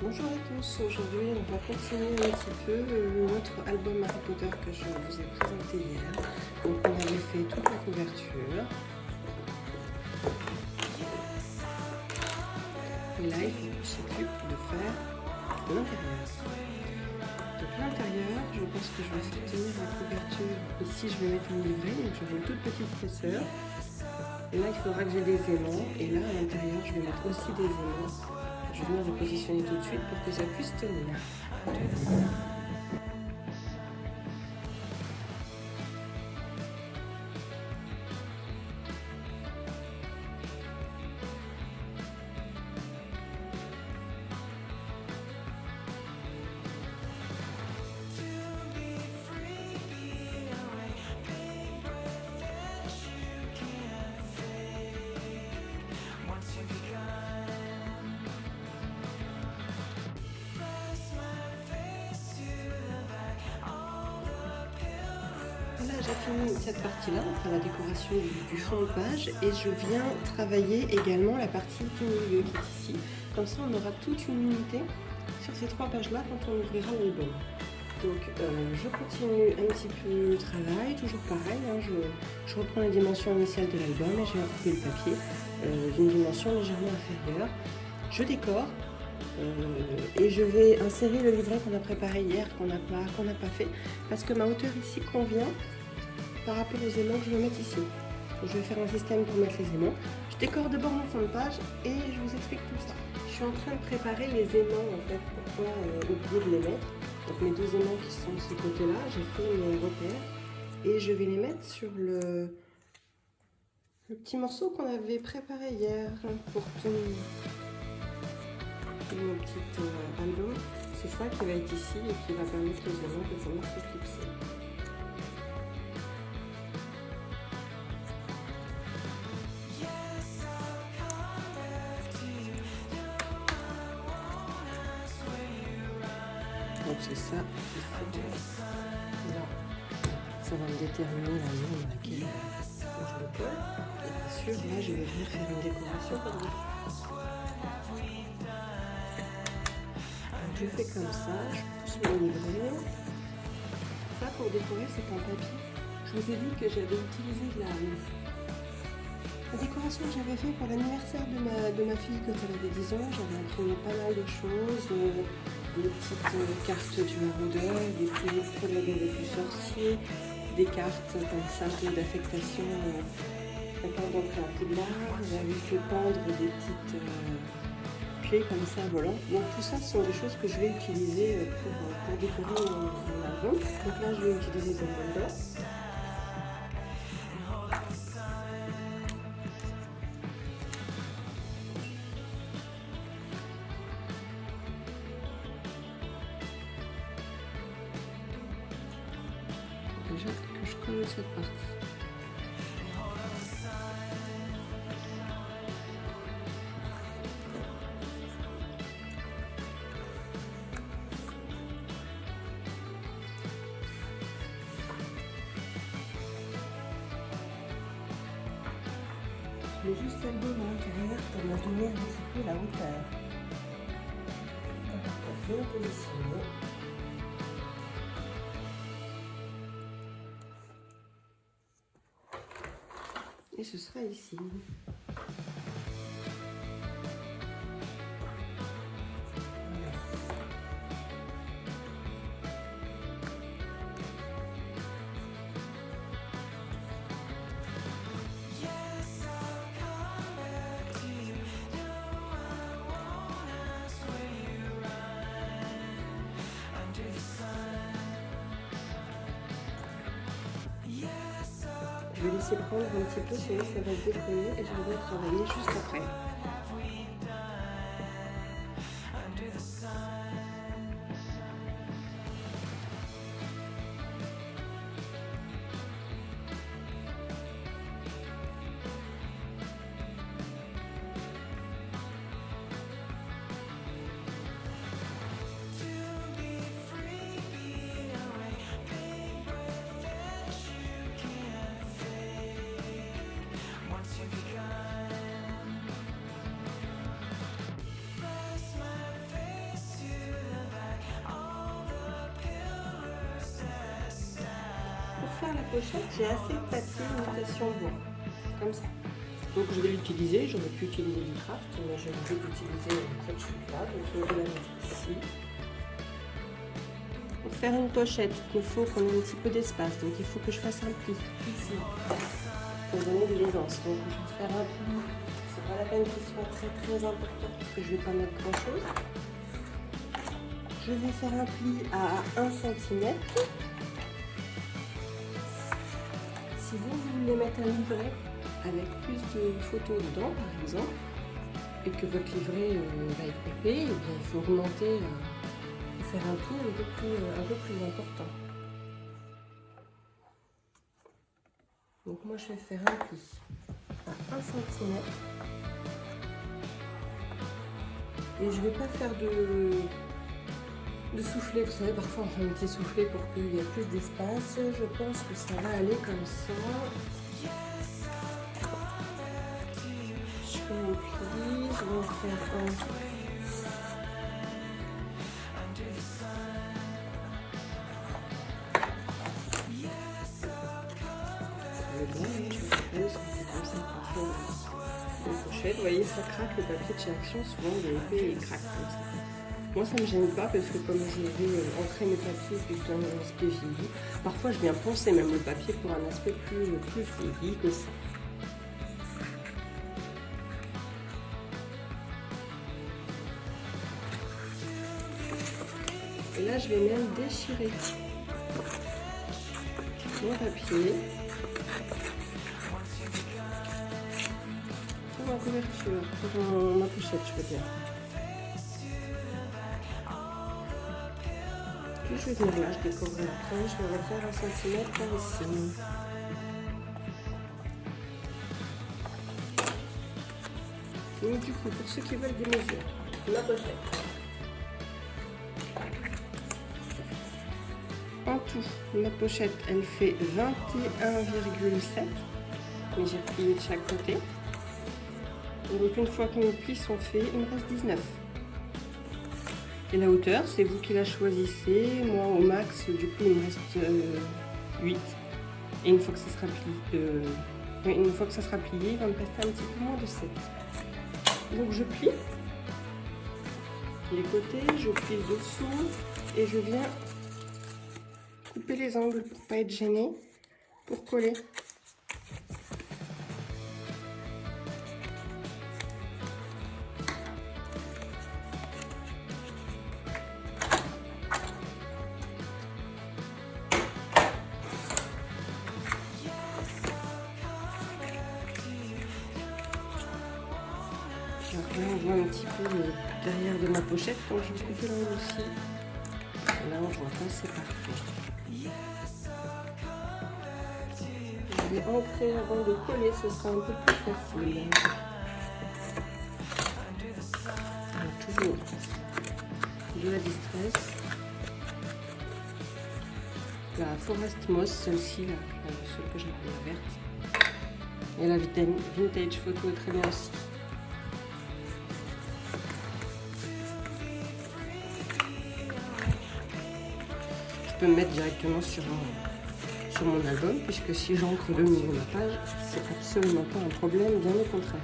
Bonjour à tous, aujourd'hui on va continuer un petit peu notre album Harry Potter que je vous ai présenté hier. Donc on avait fait toute la couverture. Et là il s'occupe de faire l'intérieur. Donc l'intérieur, je pense que je vais faire tenir la couverture. Ici je vais mettre un livret, donc j'aurai une toute petite épaisseur. Et là il faudra que j'ai des aimants. Et là à l'intérieur je vais mettre aussi des aimants. Je vais venir les positionner tout de suite pour que ça puisse tenir. Là j'ai fini cette partie-là, enfin la décoration du fond de page, et je viens travailler également la partie du milieu qui est ici. Comme ça on aura toute une unité sur ces trois pages-là quand on ouvrira l'album. Donc je continue un petit peu le travail, toujours pareil, hein, je reprends les dimensions initiales de l'album et je vais couper le papier d'une dimension légèrement inférieure. Je décore. Et je vais insérer le livret qu'on a préparé hier, qu'on n'a pas fait, parce que ma hauteur ici convient par rapport aux aimants que je vais mettre ici. Donc, je vais faire un système pour mettre les aimants. Je décore d'abord mon fond de page et je vous explique tout ça. Je suis en train de préparer les aimants en fait, pourquoi oublier de les mettre. Donc mes deux aimants qui sont de ce côté-là, j'ai fait mes repères et je vais les mettre sur le petit morceau qu'on avait préparé hier pour tout mon petit album. C'est ça qui va être ici et qui va permettre aux aimants de vraiment s'éclipser. Donc c'est ça, il faut là, ça va me déterminer la zone dans laquelle je le colle. Et bien sûr, là je vais venir faire une décoration par-dessus. Je fais comme ça, je pousse mon livret. Ça pour décorer c'est un papier. Je vous ai dit que j'avais utilisé de la décoration que j'avais fait pour l'anniversaire de ma fille quand elle avait 10 ans. J'avais imprimé pas mal de choses, des petites cartes du maraudeur, des petits prologues avec du sorcier, des cartes comme ça d'affectation d'entrée à Poudlard. J'avais fait pendre des petites comme ça volant. Donc tout ça ce sont des choses que je vais utiliser pour décorer mon album. Donc là je vais utiliser des enveloppes. Déjà que je colle cette partie. Le juste album à l'intérieur pour me donner un petit peu la hauteur. Donc on va bien positionner. Et ce sera ici. Je vais laisser prendre un petit peu, sinon ça va se décoller et je vais travailler juste après. pochette, j'ai assez de papier imitation bois, comme ça. Donc je vais l'utiliser, j'aurais pu utiliser du craft, mais j'ai envie d'utiliser cette chute-là, donc je vais la mettre ici. Pour faire une pochette, il faut qu'on ait un petit peu d'espace, donc il faut que je fasse un pli ici, pour donner de l'aisance. Donc je vais faire un pli, c'est pas la peine qu'il soit très important, parce que je vais pas mettre grand chose. Je vais faire un pli à 1 cm. Si vous voulez mettre un livret avec plus de photos dedans, par exemple, et que votre livret va être épais, eh bien, il faut augmenter et faire un pli un peu plus important. Donc moi, je vais faire un pli à 1 cm. Et je ne vais pas faire de souffler. Vous savez, parfois on fait un petit soufflet pour qu'il y ait plus d'espace. Je pense que ça va aller comme ça. Je fais un pli, je vais en faire un. Vous voyez, ça craque, le papier de chez Action, souvent il est épais et il craque comme ça. Moi ça ne me gêne pas parce que comme je vais ancrer mes papiers et que un aspect vieilli, parfois je viens poncer même le papier pour un aspect plus vieilli que ça. Et là je vais même déchirer mon papier. Ma couverture, pour ma pochette, je veux dire. Puis je vais venir là, je découvre après, je vais refaire 1 cm par ici. Donc du coup, pour ceux qui veulent des mesures, ma pochette. En tout, ma pochette, elle fait 21,7, mais j'ai plié de chaque côté. Donc une fois que mes plis sont faits, il me reste 19. Et la hauteur, c'est vous qui la choisissez. Moi au max, du coup il me reste 8. Et une fois que ça sera plié, il va me rester un petit peu moins de 7. Donc je plie les côtés, je plie le dessous et je viens couper les angles pour ne pas être gêné, pour coller. Là, on voit un petit peu derrière de ma pochette quand je vais couper l'angle aussi. Là, on voit pas, c'est parfait. Je vais ancrer avant de coller, ce sera un peu plus facile. Alors, toujours de la distress. La Forest Moss, celle-ci, celle que j'appelle la verte. Et la Vintage Photo est très bien aussi. Je peux me mettre directement sur mon album, puisque si j'encre le milieu de ma page, c'est absolument pas un problème, bien au contraire.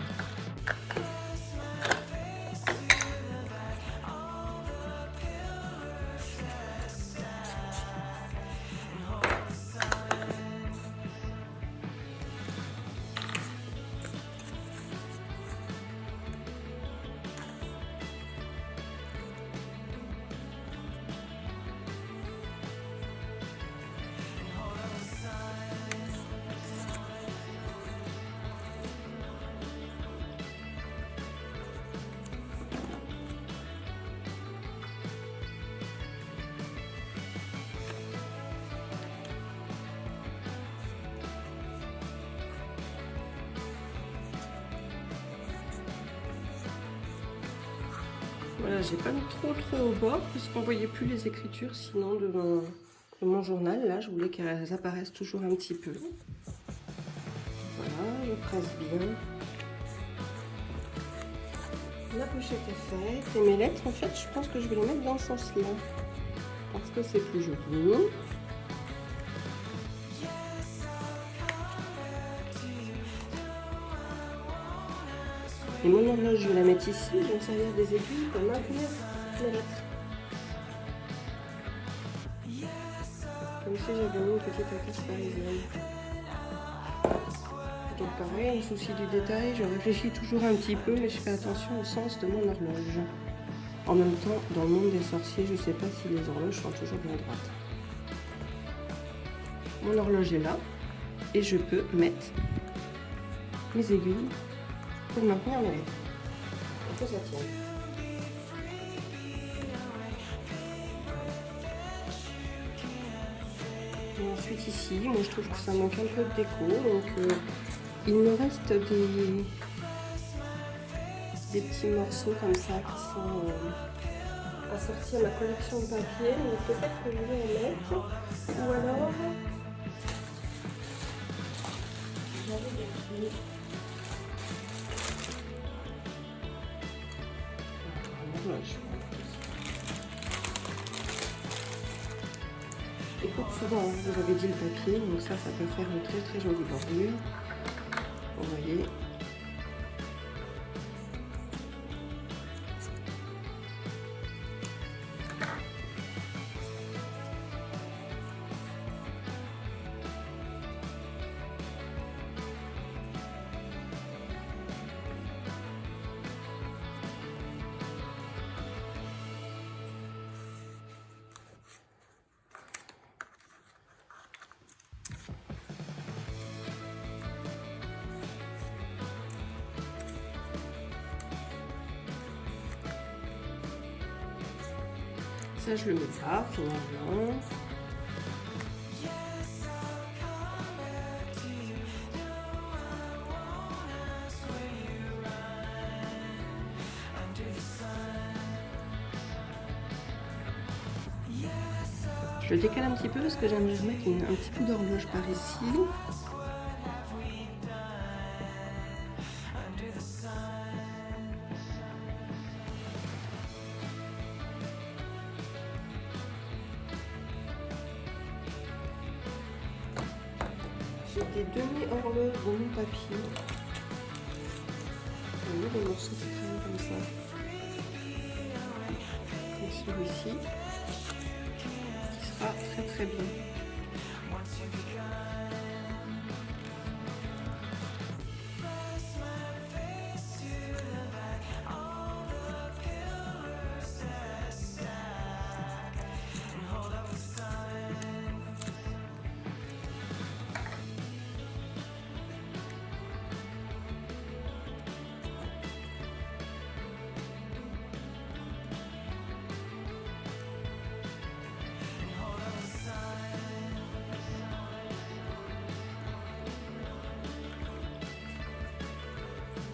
Voilà, j'ai pas mis trop au bord puisqu'on voyait plus les écritures sinon de mon journal. Là, je voulais qu'elles apparaissent toujours un petit peu. Voilà, je presse bien. La pochette est faite et mes lettres, en fait, je pense que je vais les mettre dans ce sens-là parce que c'est plus joli. Et mon horloge, je vais la mettre ici, je vais me servir des aiguilles pour maintenir mes lettres. Comme si j'avais mis une petite attache parisienne. Donc pareil, un souci du détail, je réfléchis toujours un petit peu, mais je fais attention au sens de mon horloge. En même temps, dans le monde des sorciers, je ne sais pas si les horloges sont toujours bien droites. Mon horloge est là, et je peux mettre mes aiguilles pour maintenir mes lettres. Et que ça tienne. Et ensuite ici, moi je trouve que ça manque un peu de déco, donc il me reste des petits morceaux comme ça qui sont assortis à ma collection de papier, donc peut-être que je vais en mettre, ou alors et pour souvent, vous avez dit le papier, donc ça peut faire une très très jolie bordure. Vous voyez. Ça, je le mets pas finalement. Je le décale un petit peu parce que j'aimerais remettre un petit coup d'horloge par ici. J'ai des demi-horloges dans mon papier. Vous voyez des morceaux qui traînent comme ça. Comme celui-ci. Qui sera très très bien.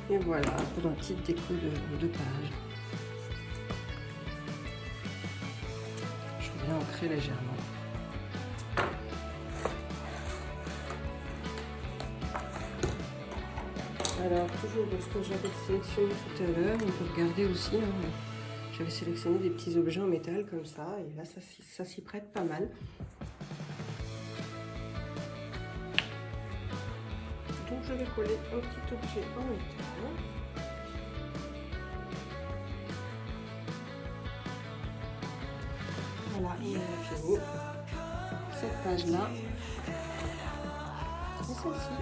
Et voilà, pour une petite déco de page. Je viens ancrer légèrement. Alors, toujours de ce que j'avais sélectionné tout à l'heure, on peut regarder aussi. Hein, j'avais sélectionné des petits objets en métal comme ça, et là, ça s'y prête pas mal. Donc, je vais coller un petit objet en métal. Voilà, et on a fini cette page-là. C'est celle-ci.